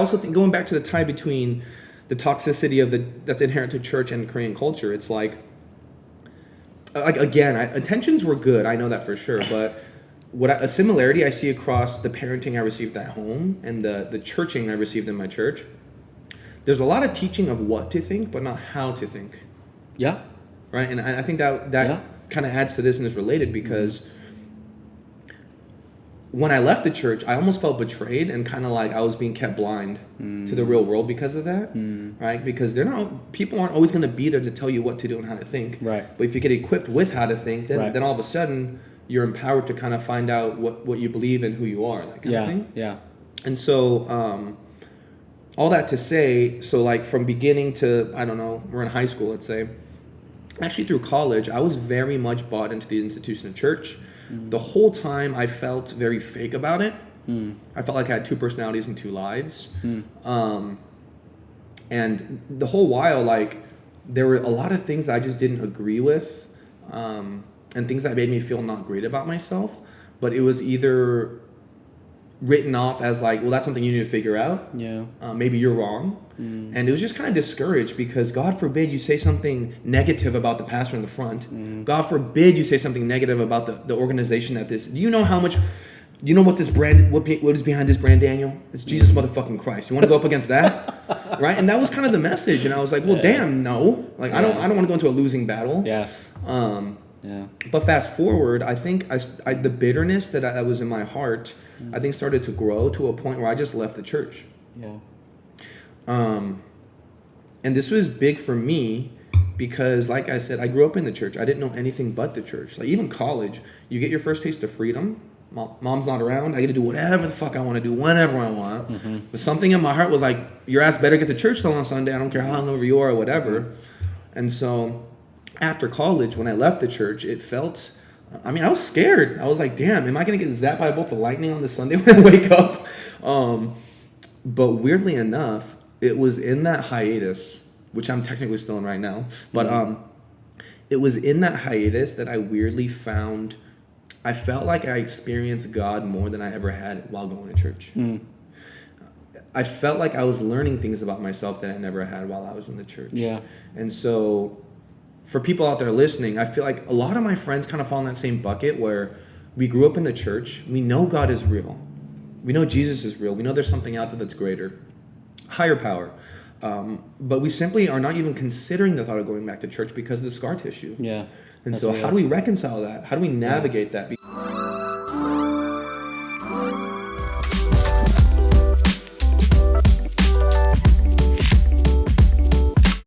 also think, going back to the tie between the toxicity of that's inherent to church and Korean culture, it's like again, intentions were good. I know that for sure, but a similarity I see across the parenting I received at home and the churching I received in my church. There's a lot of teaching of what to think, but not how to think. Yeah. Right, and I think that kind of adds to this and is related because when I left the church, I almost felt betrayed and kind of like I was being kept blind to the real world because of that, right? Because people aren't always going to be there to tell you what to do and how to think. Right. But if you get equipped with how to think, then all of a sudden you're empowered to kind of find out what you believe and who you are, that kind of thing. Yeah. And so all that to say, so like from beginning to, I don't know, we're in high school, let's say, actually through college, I was very much bought into the institution of church. The whole time I felt very fake about it. I felt like I had two personalities and two lives. And the whole while, like, there were a lot of things I just didn't agree with, and things that made me feel not great about myself. But it was either written off as like, well, that's something you need to figure out. Yeah. Maybe you're wrong. And it was just kind of discouraged because God forbid you say something negative about the pastor in the front. God forbid you say something negative about the organization that this. Do you know how much? You know what this brand? What is behind this brand, Daniel? It's Jesus motherfucking Christ. You want to go up against that, right? And that was kind of the message. And I was like, well, damn, no. Like I don't want to go into a losing battle. Yeah. But fast forward, I think the bitterness that was in my heart, I think started to grow to a point where I just left the church. Yeah. And this was big for me because, like I said, I grew up in the church. I didn't know anything but the church. Like even college, you get your first taste of freedom. Mom's not around. I get to do whatever the fuck I want to do whenever I want. But something in my heart was like, your ass better get to church though on Sunday. I don't care how hungover you are or whatever. And so after college, when I left the church, it felt, I mean, I was scared. I was like, damn, am I going to get zapped by a bolt of lightning on this Sunday when I wake up? But weirdly enough, it was in that hiatus, which I'm technically still in right now, but it was in that hiatus that I weirdly found, I felt like I experienced God more than I ever had while going to church. I felt like I was learning things about myself that I never had while I was in the church. Yeah. And so for people out there listening, I feel like a lot of my friends kind of fall in that same bucket where we grew up in the church. We know God is real. We know Jesus is real. We know there's something out there that's greater, higher power. But we simply are not even considering the thought of going back to church because of the scar tissue. Yeah. And so how do we reconcile that? How do we navigate that?